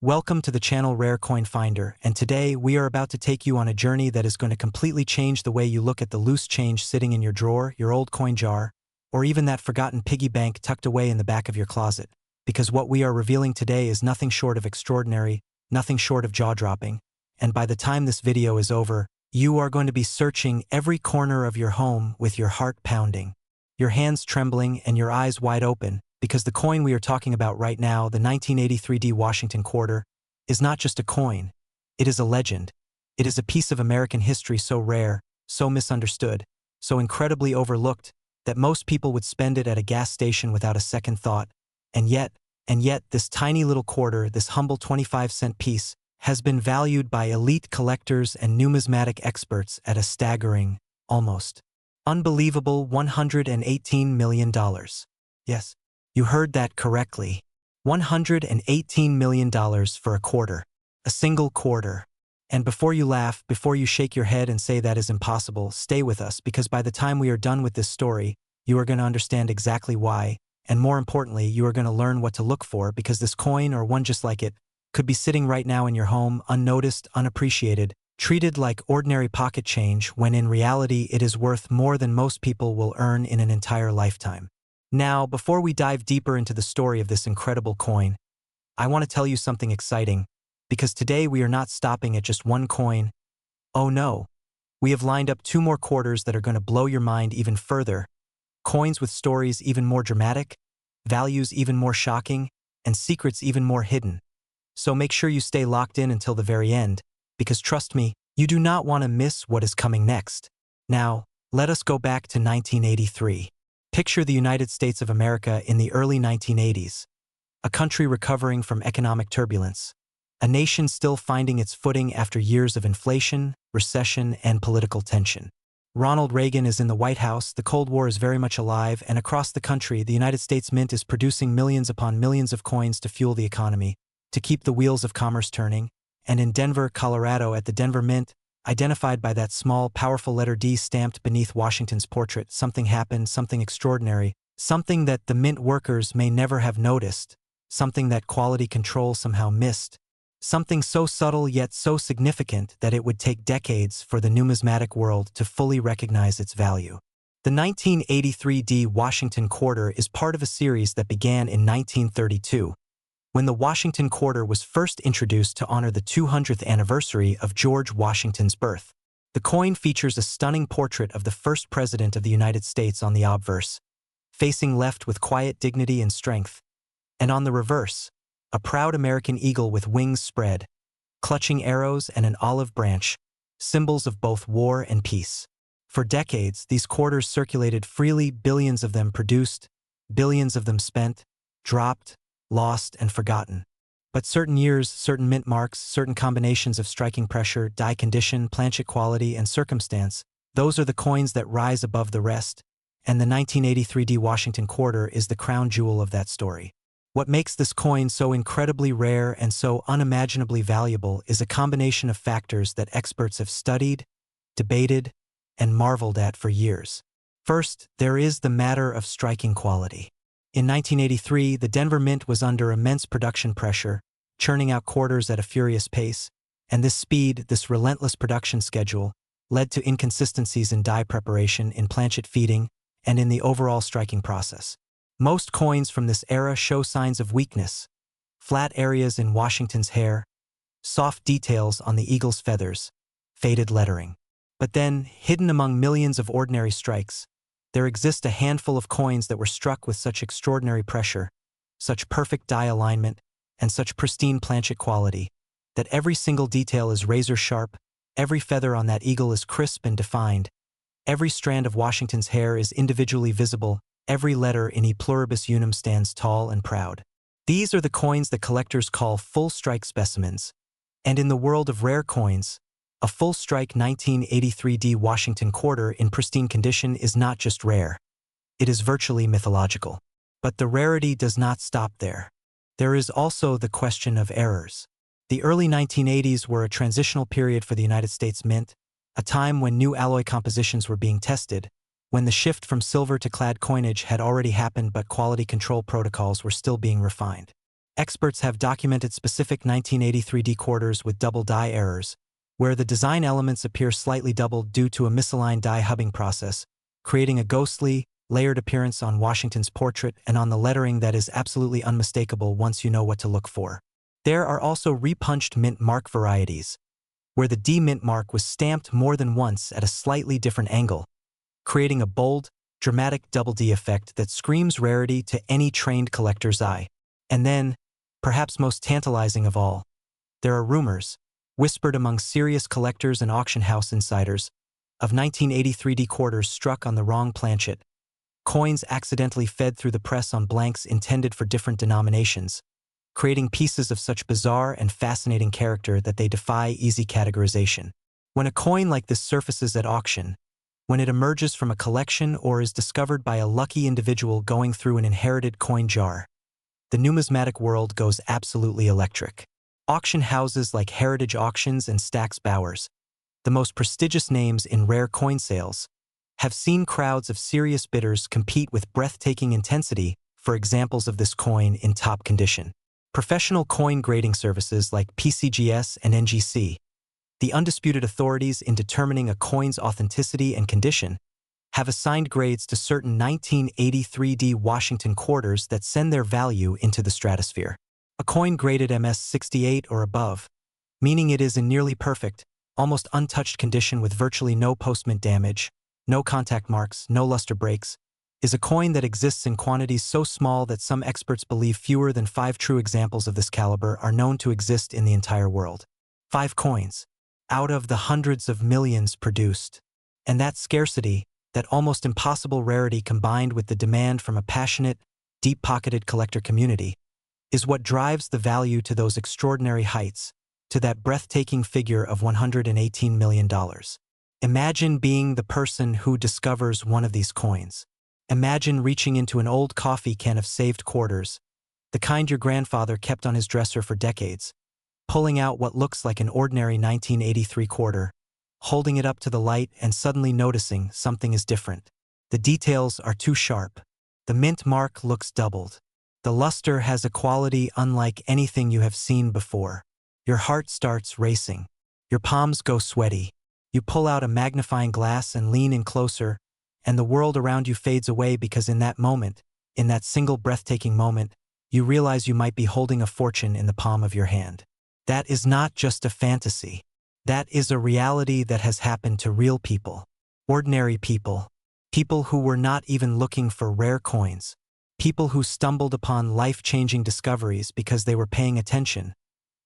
Welcome to the channel Rare Coin Finder, and today we are about to take you on a journey that is going to completely change the way you look at the loose change sitting in your drawer, your old coin jar, or even that forgotten piggy bank tucked away in the back of your closet. Because what we are revealing today is nothing short of extraordinary, nothing short of jaw-dropping, and by the time this video is over, you are going to be searching every corner of your home with your heart pounding, your hands trembling and your eyes wide open, because the coin we are talking about right now, the 1983 Washington quarter, is not just a coin. It is a legend. It is a piece of American history so rare, so misunderstood, so incredibly overlooked, that most people would spend it at a gas station without a second thought. And yet, this tiny little quarter, this humble 25-cent piece, has been valued by elite collectors and numismatic experts at a staggering, almost unbelievable $118 million. Yes. You heard that correctly. $118 million for a quarter. A single quarter. And before you laugh, before you shake your head and say that is impossible, stay with us, because by the time we are done with this story, you are going to understand exactly why, and more importantly, you are going to learn what to look for, because this coin, or one just like it, could be sitting right now in your home, unnoticed, unappreciated, treated like ordinary pocket change, when in reality it is worth more than most people will earn in an entire lifetime. Now, before we dive deeper into the story of this incredible coin, I want to tell you something exciting, because today we are not stopping at just one coin. Oh no, we have lined up two more quarters that are going to blow your mind even further, coins with stories even more dramatic, values even more shocking, and secrets even more hidden. So make sure you stay locked in until the very end, because trust me, you do not want to miss what is coming next. Now, let us go back to 1983. Picture the United States of America in the early 1980s, a country recovering from economic turbulence, a nation still finding its footing after years of inflation, recession, and political tension. Ronald Reagan is in the White House, the Cold War is very much alive, and across the country, the United States Mint is producing millions upon millions of coins to fuel the economy, to keep the wheels of commerce turning. And in Denver, Colorado, at the Denver Mint, identified by that small, powerful letter D stamped beneath Washington's portrait, something happened, something extraordinary, something that the mint workers may never have noticed, something that quality control somehow missed, something so subtle yet so significant that it would take decades for the numismatic world to fully recognize its value. The 1983 Washington quarter is part of a series that began in 1932, when the Washington quarter was first introduced to honor the 200th anniversary of George Washington's birth. The coin features a stunning portrait of the first president of the United States on the obverse, facing left with quiet dignity and strength, and on the reverse, a proud American eagle with wings spread, clutching arrows and an olive branch, symbols of both war and peace. For decades, these quarters circulated freely, billions of them produced, billions of them spent, dropped, lost, and forgotten. But certain years, certain mint marks, certain combinations of striking pressure, die condition, Planchet quality, and circumstance, those are the coins that rise above the rest, and the 1983 Washington quarter is the crown jewel of that story. What makes this coin so incredibly rare and so unimaginably valuable is a combination of factors that experts have studied, debated, and marveled at for years. First, there is the matter of striking quality. In 1983, the Denver Mint was under immense production pressure, churning out quarters at a furious pace, and this speed, this relentless production schedule, led to inconsistencies in die preparation, in Planchet feeding, and in the overall striking process. Most coins from this era show signs of weakness: flat areas in Washington's hair, soft details on the eagle's feathers, faded lettering. But then, hidden among millions of ordinary strikes, there exists a handful of coins that were struck with such extraordinary pressure, such perfect die alignment, and such pristine Planchet quality, that every single detail is razor-sharp, every feather on that eagle is crisp and defined, every strand of Washington's hair is individually visible, every letter in E pluribus unum stands tall and proud. These are the coins that collectors call full-strike specimens, and in the world of rare coins, a full-strike 1983 Washington quarter in pristine condition is not just rare. It is virtually mythological. But the rarity does not stop there. There is also the question of errors. The early 1980s were a transitional period for the United States Mint, a time when new alloy compositions were being tested, when the shift from silver to clad coinage had already happened but quality control protocols were still being refined. Experts have documented specific 1983D quarters with double die errors, where the design elements appear slightly doubled due to a misaligned die hubbing process, creating a ghostly, layered appearance on Washington's portrait and on the lettering that is absolutely unmistakable once you know what to look for. There are also repunched mint mark varieties, where the D mint mark was stamped more than once at a slightly different angle, creating a bold, dramatic double D effect that screams rarity to any trained collector's eye. And then, perhaps most tantalizing of all, there are rumors, whispered among serious collectors and auction house insiders, of 1983D quarters struck on the wrong planchet, coins accidentally fed through the press on blanks intended for different denominations, creating pieces of such bizarre and fascinating character that they defy easy categorization. When a coin like this surfaces at auction, when it emerges from a collection or is discovered by a lucky individual going through an inherited coin jar, the numismatic world goes absolutely electric. Auction houses like Heritage Auctions and Stack's Bowers, the most prestigious names in rare coin sales, have seen crowds of serious bidders compete with breathtaking intensity for examples of this coin in top condition. Professional coin grading services like PCGS and NGC, the undisputed authorities in determining a coin's authenticity and condition, have assigned grades to certain 1983D Washington quarters that send their value into the stratosphere. A coin graded MS-68 or above, meaning it is in nearly perfect, almost untouched condition with virtually no post-mint damage, no contact marks, no luster breaks, is a coin that exists in quantities so small that some experts believe fewer than 5 true examples of this caliber are known to exist in the entire world. 5 coins, out of the hundreds of millions produced. And that scarcity, that almost impossible rarity combined with the demand from a passionate, deep-pocketed collector community, is what drives the value to those extraordinary heights, to that breathtaking figure of $118 million. Imagine being the person who discovers one of these coins. Imagine reaching into an old coffee can of saved quarters, the kind your grandfather kept on his dresser for decades, pulling out what looks like an ordinary 1983 quarter, holding it up to the light and suddenly noticing something is different. The details are too sharp. The mint mark looks doubled. The luster has a quality unlike anything you have seen before. Your heart starts racing. Your palms go sweaty. You pull out a magnifying glass and lean in closer, and the world around you fades away because in that moment, in that single breathtaking moment, you realize you might be holding a fortune in the palm of your hand. That is not just a fantasy. That is a reality that has happened to real people. Ordinary people. People who were not even looking for rare coins. People who stumbled upon life-changing discoveries because they were paying attention,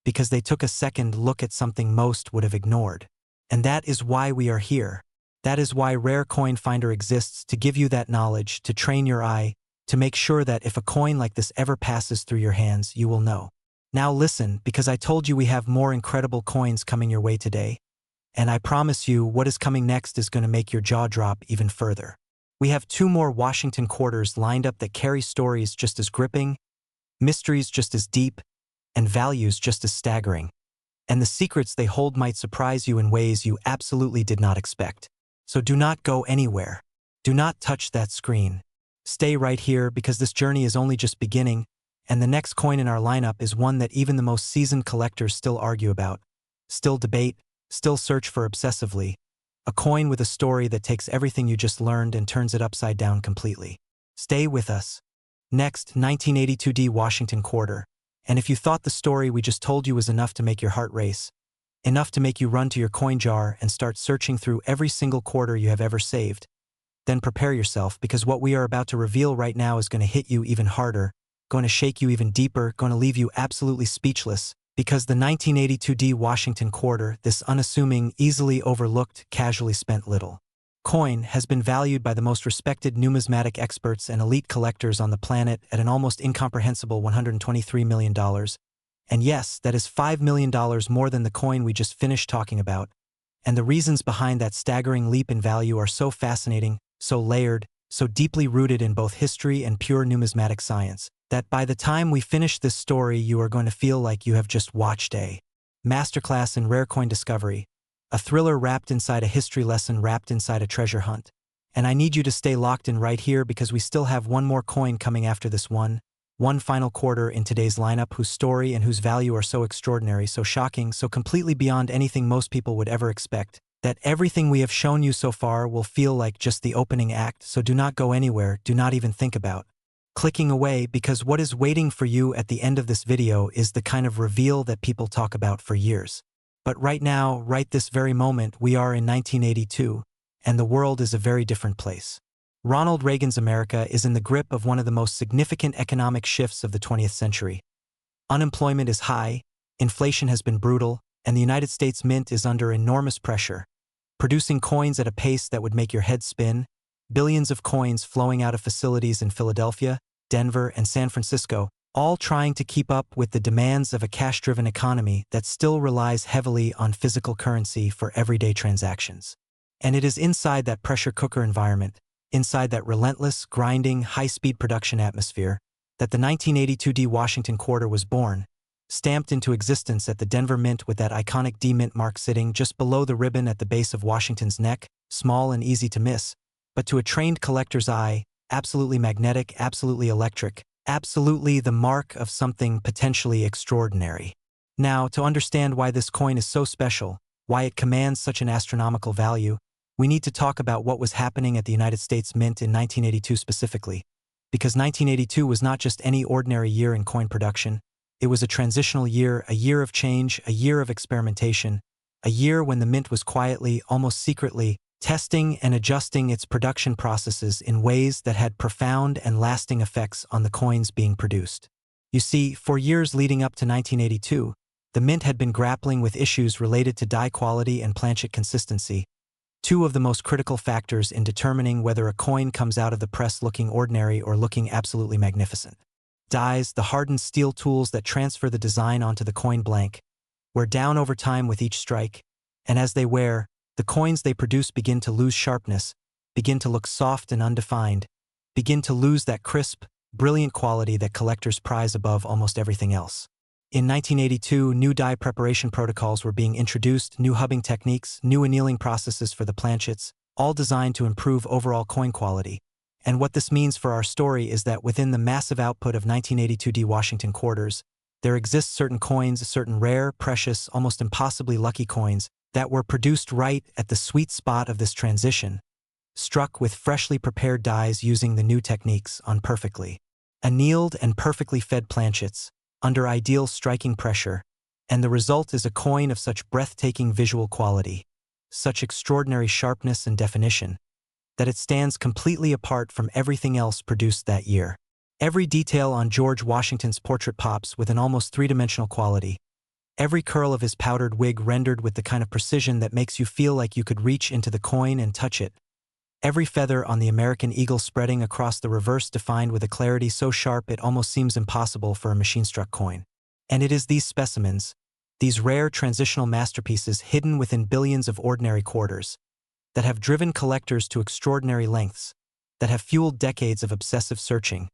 because they took a second look at something most would have ignored. And that is why we are here. That is why Rare Coin Finder exists, to give you that knowledge, to train your eye, to make sure that if a coin like this ever passes through your hands, you will know. Now listen, because I told you we have more incredible coins coming your way today, and I promise you what is coming next is going to make your jaw drop even further. We have 2 more Washington quarters lined up that carry stories just as gripping, mysteries just as deep, and values just as staggering. And the secrets they hold might surprise you in ways you absolutely did not expect. So do not go anywhere. Do not touch that screen. Stay right here because this journey is only just beginning, and the next coin in our lineup is one that even the most seasoned collectors still argue about, still debate, still search for obsessively. A coin with a story that takes everything you just learned and turns it upside down completely. Stay with us. Next, 1982D Washington quarter. And if you thought the story we just told you was enough to make your heart race, enough to make you run to your coin jar and start searching through every single quarter you have ever saved, then prepare yourself, because what we are about to reveal right now is going to hit you even harder, going to shake you even deeper, going to leave you absolutely speechless, because the 1982D Washington quarter, this unassuming, easily overlooked, casually spent little coin, has been valued by the most respected numismatic experts and elite collectors on the planet at an almost incomprehensible $123 million. And yes, that is $5 million more than the coin we just finished talking about. And the reasons behind that staggering leap in value are so fascinating, so layered, so deeply rooted in both history and pure numismatic science, that by the time we finish this story, you are going to feel like you have just watched a masterclass in rare coin discovery, a thriller wrapped inside a history lesson wrapped inside a treasure hunt. And I need you to stay locked in right here because we still have one more coin coming after this one one final quarter in today's lineup whose story and whose value are so extraordinary, so shocking, so completely beyond anything most people would ever expect, that everything we have shown you so far will feel like just the opening act, so do not go anywhere, do not even think about clicking away, because what is waiting for you at the end of this video is the kind of reveal that people talk about for years. But right now, right this very moment, we are in 1982, and the world is a very different place. Ronald Reagan's America is in the grip of one of the most significant economic shifts of the 20th century. Unemployment is high, inflation has been brutal, and the United States Mint is under enormous pressure, producing coins at a pace that would make your head spin, billions of coins flowing out of facilities in Philadelphia, Denver, and San Francisco, all trying to keep up with the demands of a cash-driven economy that still relies heavily on physical currency for everyday transactions. And it is inside that pressure cooker environment, inside that relentless, grinding, high-speed production atmosphere, that the 1982 D Washington quarter was born, stamped into existence at the Denver Mint with that iconic D Mint mark sitting just below the ribbon at the base of Washington's neck, small and easy to miss, but to a trained collector's eye, absolutely magnetic, absolutely electric, absolutely the mark of something potentially extraordinary. Now, to understand why this coin is so special, why it commands such an astronomical value, we need to talk about what was happening at the United States Mint in 1982 specifically. Because 1982 was not just any ordinary year in coin production, it was a transitional year, a year of change, a year of experimentation, a year when the Mint was quietly, almost secretly, testing and adjusting its production processes in ways that had profound and lasting effects on the coins being produced. You see, for years leading up to 1982, the Mint had been grappling with issues related to die quality and planchet consistency, two of the most critical factors in determining whether a coin comes out of the press looking ordinary or looking absolutely magnificent. Dies, the hardened steel tools that transfer the design onto the coin blank, wear down over time with each strike, and as they wear, the coins they produce begin to lose sharpness, begin to look soft and undefined, begin to lose that crisp, brilliant quality that collectors prize above almost everything else. In 1982, new die preparation protocols were being introduced, new hubbing techniques, new annealing processes for the planchets, all designed to improve overall coin quality. And what this means for our story is that within the massive output of 1982 D Washington quarters, there exist certain coins, certain rare, precious, almost impossibly lucky coins that were produced right at the sweet spot of this transition, struck with freshly prepared dies using the new techniques on perfectly annealed and perfectly fed planchets, under ideal striking pressure, and the result is a coin of such breathtaking visual quality, such extraordinary sharpness and definition, that it stands completely apart from everything else produced that year. Every detail on George Washington's portrait pops with an almost three-dimensional quality, every curl of his powdered wig rendered with the kind of precision that makes you feel like you could reach into the coin and touch it, every feather on the American eagle spreading across the reverse defined with a clarity so sharp it almost seems impossible for a machine-struck coin. And it is these specimens, these rare transitional masterpieces hidden within billions of ordinary quarters, that have driven collectors to extraordinary lengths, that have fueled decades of obsessive searching,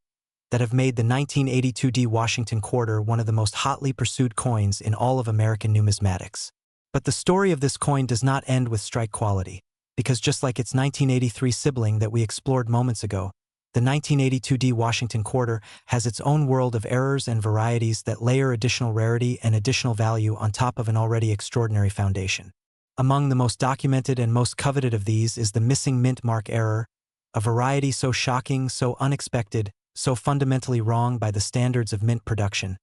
that have made the 1982 D Washington quarter one of the most hotly pursued coins in all of American numismatics. But the story of this coin does not end with strike quality, because just like its 1983 sibling that we explored moments ago, the 1982 D Washington quarter has its own world of errors and varieties that layer additional rarity and additional value on top of an already extraordinary foundation. Among the most documented and most coveted of these is the missing mint mark error, a variety so shocking, so unexpected, so fundamentally wrong by the standards of mint production,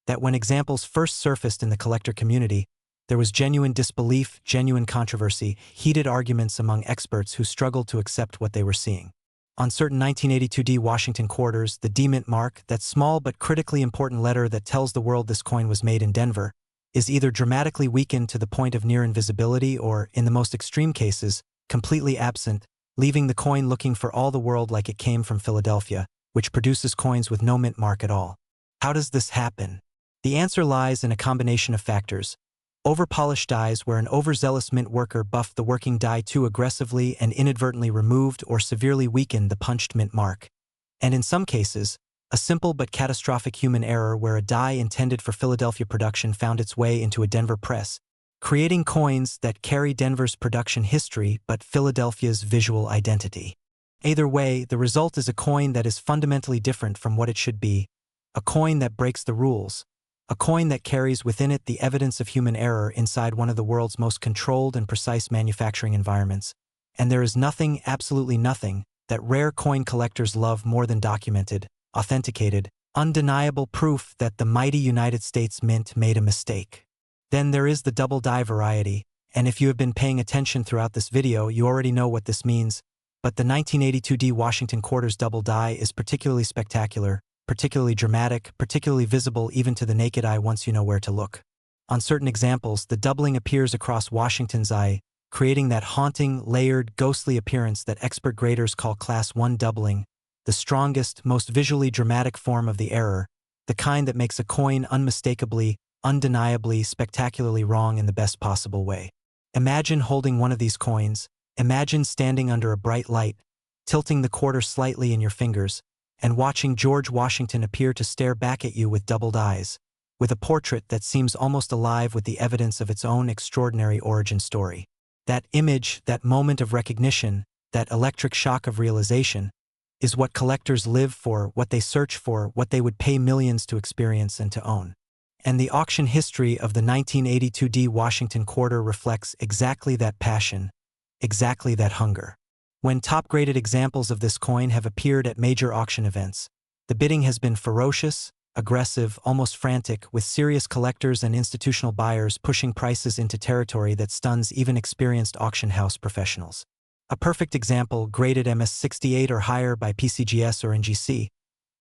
that when examples first surfaced in the collector community, there was genuine disbelief, genuine controversy, heated arguments among experts who struggled to accept what they were seeing. On certain 1982 D Washington quarters, the D mint mark, that small but critically important letter that tells the world this coin was made in Denver, is either dramatically weakened to the point of near invisibility or, in the most extreme cases, completely absent, leaving the coin looking for all the world like it came from Philadelphia, which produces coins with no mint mark at all. How does this happen? The answer lies in a combination of factors. Overpolished dies where an overzealous mint worker buffed the working die too aggressively and inadvertently removed or severely weakened the punched mint mark. And in some cases, a simple but catastrophic human error where a die intended for Philadelphia production found its way into a Denver press, creating coins that carry Denver's production history but Philadelphia's visual identity. Either way, the result is a coin that is fundamentally different from what it should be, a coin that breaks the rules, a coin that carries within it the evidence of human error inside one of the world's most controlled and precise manufacturing environments. And there is nothing, absolutely nothing, that rare coin collectors love more than documented, authenticated, undeniable proof that the mighty United States Mint made a mistake. Then there is the double die variety, and if you have been paying attention throughout this video, you already know what this means, but the 1982D Washington Quarters double die is particularly spectacular, particularly dramatic, particularly visible even to the naked eye once you know where to look. On certain examples, the doubling appears across Washington's eye, creating that haunting, layered, ghostly appearance that expert graders call Class 1 doubling, the strongest, most visually dramatic form of the error, the kind that makes a coin unmistakably, undeniably, spectacularly wrong in the best possible way. Imagine holding one of these coins, imagine standing under a bright light, tilting the quarter slightly in your fingers, and watching George Washington appear to stare back at you with doubled eyes, with a portrait that seems almost alive with the evidence of its own extraordinary origin story. That image, that moment of recognition, that electric shock of realization, is what collectors live for, what they search for, what they would pay millions to experience and to own. And the auction history of the 1982D Washington Quarter reflects exactly that passion, exactly that hunger. When top-graded examples of this coin have appeared at major auction events, the bidding has been ferocious, aggressive, almost frantic, with serious collectors and institutional buyers pushing prices into territory that stuns even experienced auction house professionals. A perfect example, graded MS68 or higher by PCGS or NGC,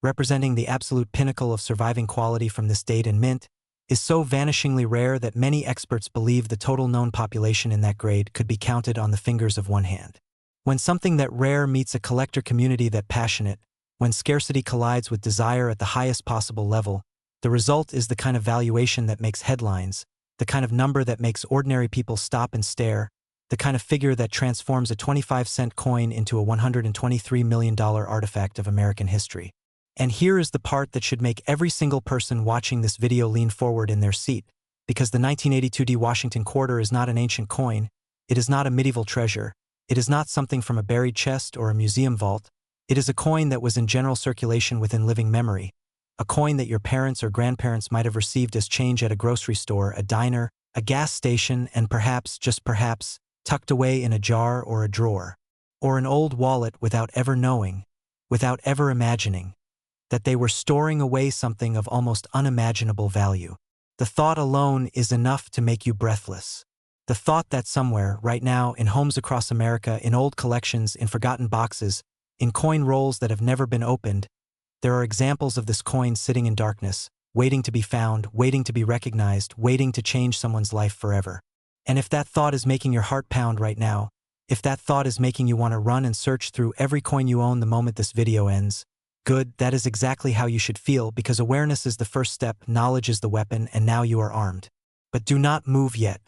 representing the absolute pinnacle of surviving quality from this date and mint, is so vanishingly rare that many experts believe the total known population in that grade could be counted on the fingers of one hand. When something that rare meets a collector community that passionate, when scarcity collides with desire at the highest possible level, the result is the kind of valuation that makes headlines, the kind of number that makes ordinary people stop and stare, the kind of figure that transforms a 25-cent coin into a $123 million artifact of American history. And here is the part that should make every single person watching this video lean forward in their seat, because the 1982D Washington Quarter is not an ancient coin, it is not a medieval treasure, it is not something from a buried chest or a museum vault, it is a coin that was in general circulation within living memory, a coin that your parents or grandparents might have received as change at a grocery store, a diner, a gas station, and perhaps, just perhaps, tucked away in a jar or a drawer, or an old wallet without ever knowing, without ever imagining, that they were storing away something of almost unimaginable value. The thought alone is enough to make you breathless. The thought that somewhere, right now, in homes across America, in old collections, in forgotten boxes, in coin rolls that have never been opened, there are examples of this coin sitting in darkness, waiting to be found, waiting to be recognized, waiting to change someone's life forever. And if that thought is making your heart pound right now, if that thought is making you want to run and search through every coin you own the moment this video ends, good, that is exactly how you should feel, because awareness is the first step, knowledge is the weapon, and now you are armed. But do not move yet.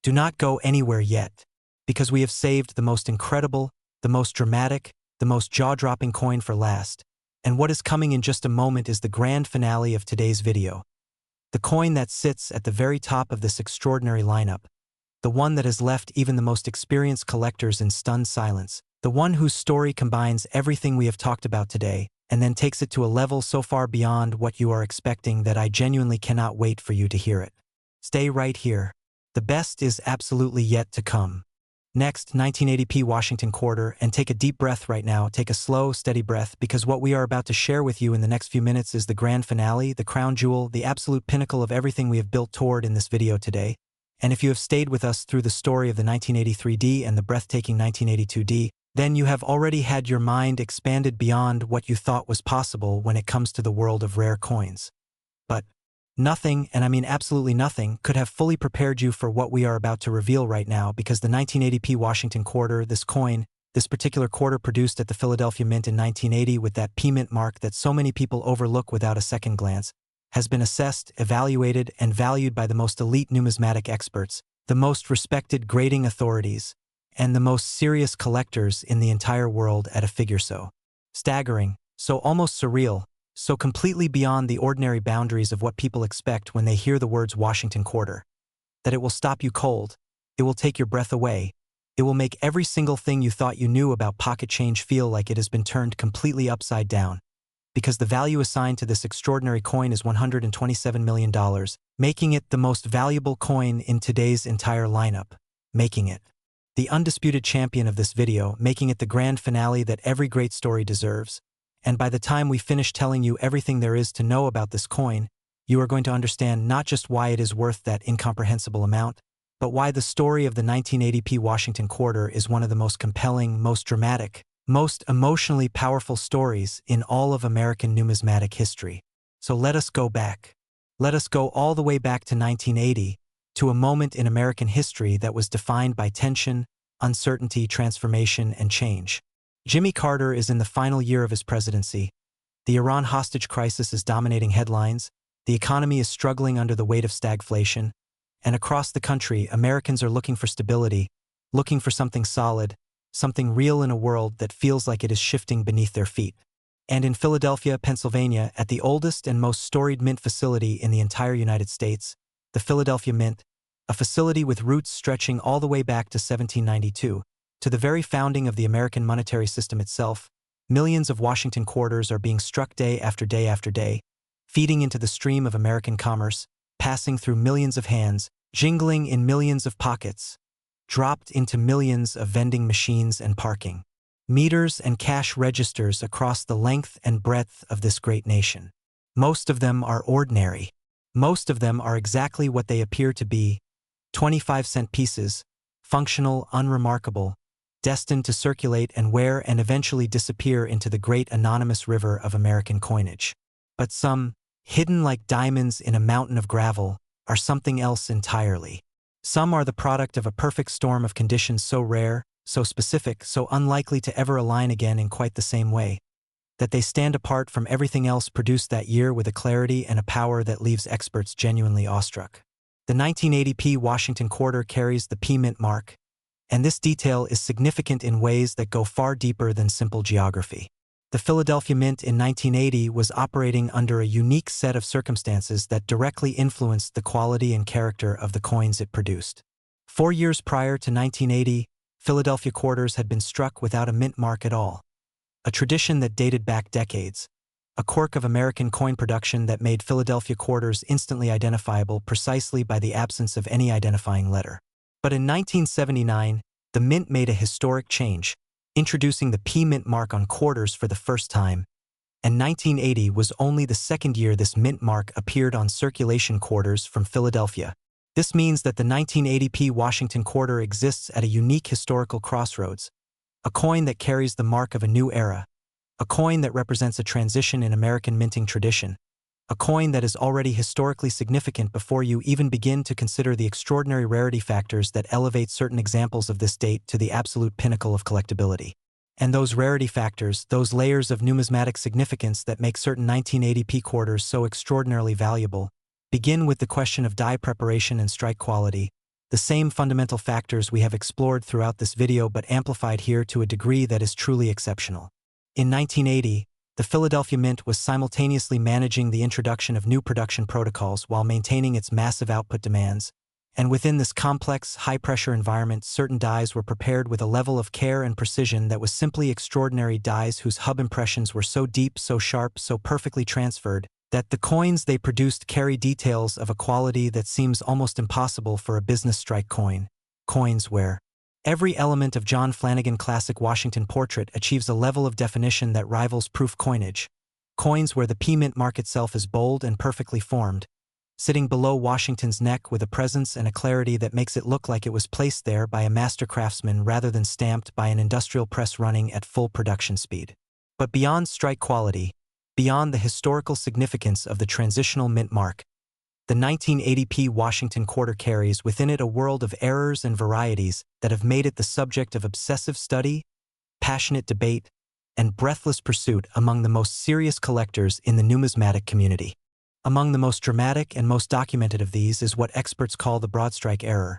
Do not go anywhere yet, because we have saved the most incredible, the most dramatic, the most jaw-dropping coin for last, and what is coming in just a moment is the grand finale of today's video. The coin that sits at the very top of this extraordinary lineup, the one that has left even the most experienced collectors in stunned silence, the one whose story combines everything we have talked about today, and then takes it to a level so far beyond what you are expecting that I genuinely cannot wait for you to hear it. Stay right here. The best is absolutely yet to come. Next, 1980p Washington Quarter, and take a deep breath right now, take a slow, steady breath, because what we are about to share with you in the next few minutes is the grand finale, the crown jewel, the absolute pinnacle of everything we have built toward in this video today. And if you have stayed with us through the story of the 1983D and the breathtaking 1982D, then you have already had your mind expanded beyond what you thought was possible when it comes to the world of rare coins. But nothing, and I mean absolutely nothing, could have fully prepared you for what we are about to reveal right now, because the 1980p Washington Quarter, this coin, this particular quarter produced at the Philadelphia Mint in 1980 with that P-Mint mark that so many people overlook without a second glance, has been assessed, evaluated, and valued by the most elite numismatic experts, the most respected grading authorities, and the most serious collectors in the entire world at a figure so staggering, so almost surreal, so completely beyond the ordinary boundaries of what people expect when they hear the words Washington Quarter, that it will stop you cold, it will take your breath away, it will make every single thing you thought you knew about pocket change feel like it has been turned completely upside down. because the value assigned to this extraordinary coin is $127 million, making it the most valuable coin in today's entire lineup, making it the undisputed champion of this video, making it the grand finale that every great story deserves. And by the time we finish telling you everything there is to know about this coin, you are going to understand not just why it is worth that incomprehensible amount, but why the story of the 1980p Washington quarter is one of the most compelling, most dramatic, most emotionally powerful stories in all of American numismatic history. So let us go back. Let us go all the way back to 1980, to a moment in American history that was defined by tension, uncertainty, transformation, and change. Jimmy Carter is in the final year of his presidency. The Iran hostage crisis is dominating headlines, the economy is struggling under the weight of stagflation, and across the country, Americans are looking for stability, looking for something solid, something real in a world that feels like it is shifting beneath their feet. And in Philadelphia, Pennsylvania, at the oldest and most storied mint facility in the entire United States, the Philadelphia Mint, a facility with roots stretching all the way back to 1792, to the very founding of the American monetary system itself, millions of Washington quarters are being struck day after day after day, feeding into the stream of American commerce, passing through millions of hands, jingling in millions of pockets, dropped into millions of vending machines and parking meters and cash registers across the length and breadth of this great nation. Most of them are ordinary. Most of them are exactly what they appear to be, 25-cent pieces, functional, unremarkable, destined to circulate and wear and eventually disappear into the great anonymous river of American coinage. But some, hidden like diamonds in a mountain of gravel, are something else entirely. Some are the product of a perfect storm of conditions so rare, so specific, so unlikely to ever align again in quite the same way, that they stand apart from everything else produced that year with a clarity and a power that leaves experts genuinely awestruck. The 1980p Washington quarter carries the P Mint mark, and this detail is significant in ways that go far deeper than simple geography. The Philadelphia Mint in 1980 was operating under a unique set of circumstances that directly influenced the quality and character of the coins it produced. 4 years prior to 1980, Philadelphia quarters had been struck without a mint mark at all, a tradition that dated back decades, a quirk of American coin production that made Philadelphia quarters instantly identifiable precisely by the absence of any identifying letter. But in 1979, the Mint made a historic change, introducing the P Mint mark on quarters for the first time, and 1980 was only the second year this Mint mark appeared on circulation quarters from Philadelphia. This means that the 1980p Washington quarter exists at a unique historical crossroads, a coin that carries the mark of a new era, a coin that represents a transition in American minting tradition, a coin that is already historically significant before you even begin to consider the extraordinary rarity factors that elevate certain examples of this date to the absolute pinnacle of collectability. And those rarity factors, those layers of numismatic significance that make certain 1980p quarters so extraordinarily valuable, begin with the question of die preparation and strike quality, the same fundamental factors we have explored throughout this video but amplified here to a degree that is truly exceptional. In 1980, the Philadelphia Mint was simultaneously managing the introduction of new production protocols while maintaining its massive output demands, and within this complex, high-pressure environment, certain dies were prepared with a level of care and precision that was simply extraordinary. Dies whose hub impressions were so deep, so sharp, so perfectly transferred, that the coins they produced carry details of a quality that seems almost impossible for a business strike coin. Coins where every element of John Flanagan classic Washington portrait achieves a level of definition that rivals proof coinage. Coins where the P Mint mark itself is bold and perfectly formed, sitting below Washington's neck with a presence and a clarity that makes it look like it was placed there by a master craftsman rather than stamped by an industrial press running at full production speed. But beyond strike quality, beyond the historical significance of the transitional mint mark, the 1980p Washington quarter carries within it a world of errors and varieties that have made it the subject of obsessive study, passionate debate, and breathless pursuit among the most serious collectors in the numismatic community. Among the most dramatic and most documented of these is what experts call the broadstrike error,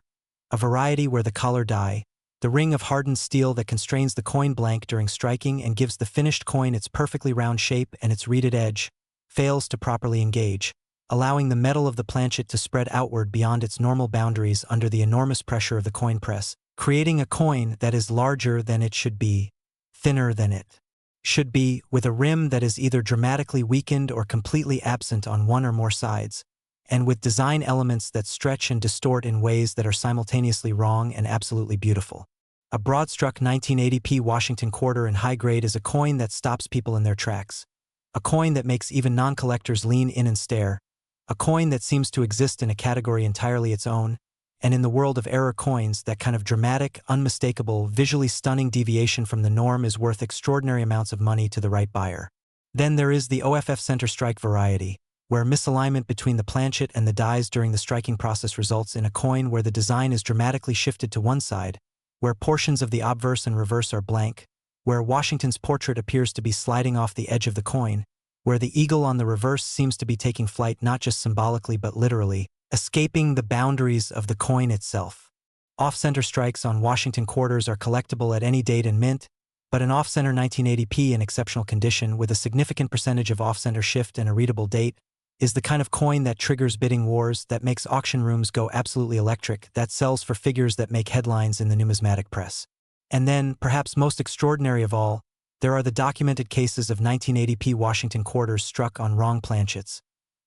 a variety where the collar die, the ring of hardened steel that constrains the coin blank during striking and gives the finished coin its perfectly round shape and its reeded edge, fails to properly engage, allowing the metal of the planchet to spread outward beyond its normal boundaries under the enormous pressure of the coin press, creating a coin that is larger than it should be, thinner than it should be, with a rim that is either dramatically weakened or completely absent on one or more sides, and with design elements that stretch and distort in ways that are simultaneously wrong and absolutely beautiful. A broad-struck 1980p Washington quarter in high grade is a coin that stops people in their tracks. A coin that makes even non-collectors lean in and stare. A coin that seems to exist in a category entirely its own, and in the world of error coins, that kind of dramatic, unmistakable, visually stunning deviation from the norm is worth extraordinary amounts of money to the right buyer. Then there is the OFF center strike variety, where misalignment between the planchet and the dies during the striking process results in a coin where the design is dramatically shifted to one side, where portions of the obverse and reverse are blank, where Washington's portrait appears to be sliding off the edge of the coin, where the eagle on the reverse seems to be taking flight not just symbolically but literally, escaping the boundaries of the coin itself. Off-center strikes on Washington quarters are collectible at any date and mint, but an off-center 1980p in exceptional condition with a significant percentage of off-center shift and a readable date is the kind of coin that triggers bidding wars, that makes auction rooms go absolutely electric, that sells for figures that make headlines in the numismatic press. And then, perhaps most extraordinary of all, there are the documented cases of 1980p Washington quarters struck on wrong planchets.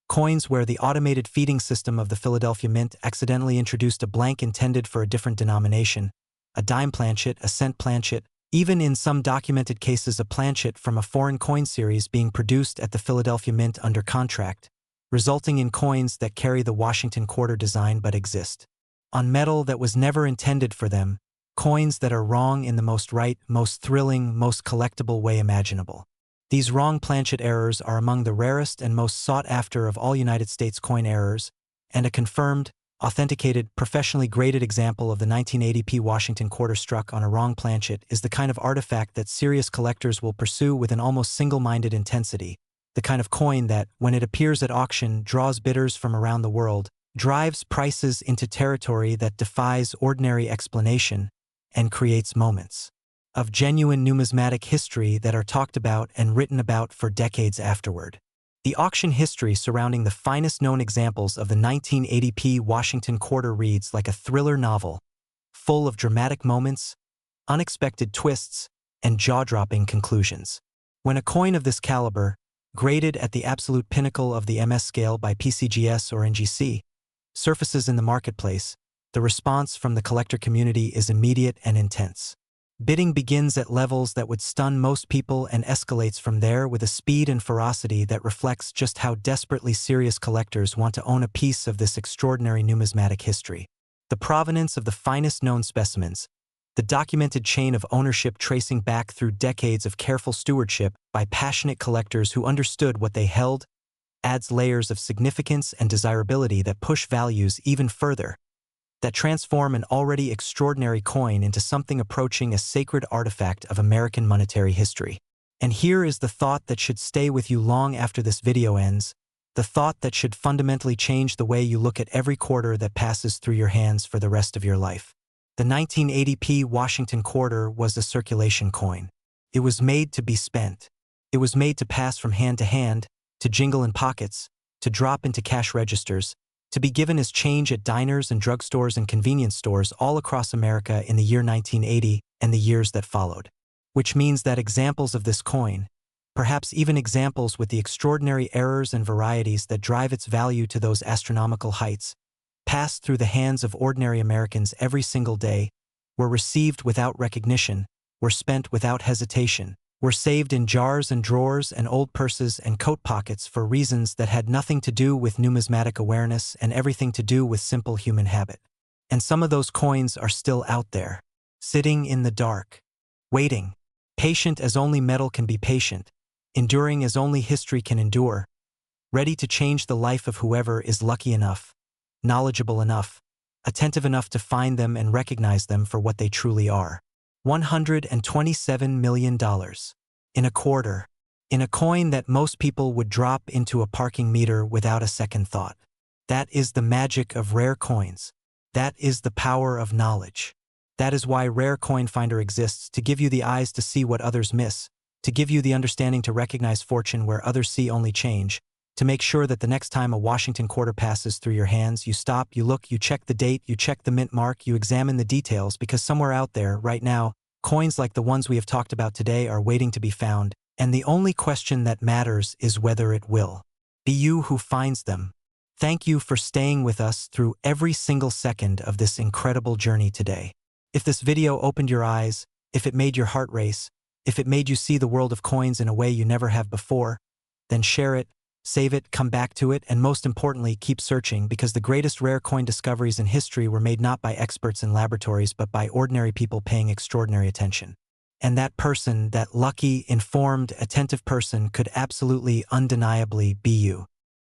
Coins where the automated feeding system of the Philadelphia Mint accidentally introduced a blank intended for a different denomination, a dime planchet, a cent planchet, even in some documented cases a planchet from a foreign coin series being produced at the Philadelphia Mint under contract, resulting in coins that carry the Washington quarter design but exist on metal that was never intended for them, coins that are wrong in the most right, most thrilling, most collectible way imaginable. These wrong planchet errors are among the rarest and most sought after of all United States coin errors, and a confirmed, authenticated, professionally graded example of the 1980p Washington quarter struck on a wrong planchet is the kind of artifact that serious collectors will pursue with an almost single-minded intensity, the kind of coin that, when it appears at auction, draws bidders from around the world, drives prices into territory that defies ordinary explanation, and creates moments of genuine numismatic history that are talked about and written about for decades afterward. The auction history surrounding the finest known examples of the 1980p Washington quarter reads like a thriller novel, full of dramatic moments, unexpected twists, and jaw-dropping conclusions. When a coin of this caliber, graded at the absolute pinnacle of the MS scale by PCGS or NGC, surfaces in the marketplace, the response from the collector community is immediate and intense. Bidding begins at levels that would stun most people and escalates from there with a speed and ferocity that reflects just how desperately serious collectors want to own a piece of this extraordinary numismatic history. The provenance of the finest known specimens, the documented chain of ownership tracing back through decades of careful stewardship by passionate collectors who understood what they held, adds layers of significance and desirability that push values even further, that transform an already extraordinary coin into something approaching a sacred artifact of American monetary history. And here is the thought that should stay with you long after this video ends, the thought that should fundamentally change the way you look at every quarter that passes through your hands for the rest of your life. The 1980p Washington quarter was a circulation coin. It was made to be spent. It was made to pass from hand, to jingle in pockets, to drop into cash registers, to be given as change at diners and drugstores and convenience stores all across America in the year 1980 and the years that followed. Which means that examples of this coin, perhaps even examples with the extraordinary errors and varieties that drive its value to those astronomical heights, passed through the hands of ordinary Americans every single day, were received without recognition, were spent without hesitation, were saved in jars and drawers and old purses and coat pockets for reasons that had nothing to do with numismatic awareness and everything to do with simple human habit. And some of those coins are still out there, sitting in the dark, waiting, patient as only metal can be patient, enduring as only history can endure, ready to change the life of whoever is lucky enough, knowledgeable enough, attentive enough to find them and recognize them for what they truly are. $127 million. In a quarter. In a coin that most people would drop into a parking meter without a second thought. That is the magic of rare coins. That is the power of knowledge. That is why Rare Coin Finder exists, to give you the eyes to see what others miss, to give you the understanding to recognize fortune where others see only change, to make sure that the next time a Washington quarter passes through your hands, you stop, you look, you check the date, you check the mint mark, you examine the details, because somewhere out there, right now, coins like the ones we have talked about today are waiting to be found, And the only question that matters is whether it will be you who finds them. Thank you for staying with us through every single second of this incredible journey today. If this video opened your eyes, if it made your heart race, if it made you see the world of coins in a way you never have before, then share it, save it, come back to it, and most importantly, keep searching, because the greatest rare coin discoveries in history were made not by experts in laboratories but by ordinary people paying extraordinary attention. And that person, that lucky, informed, attentive person, could absolutely, undeniably be you.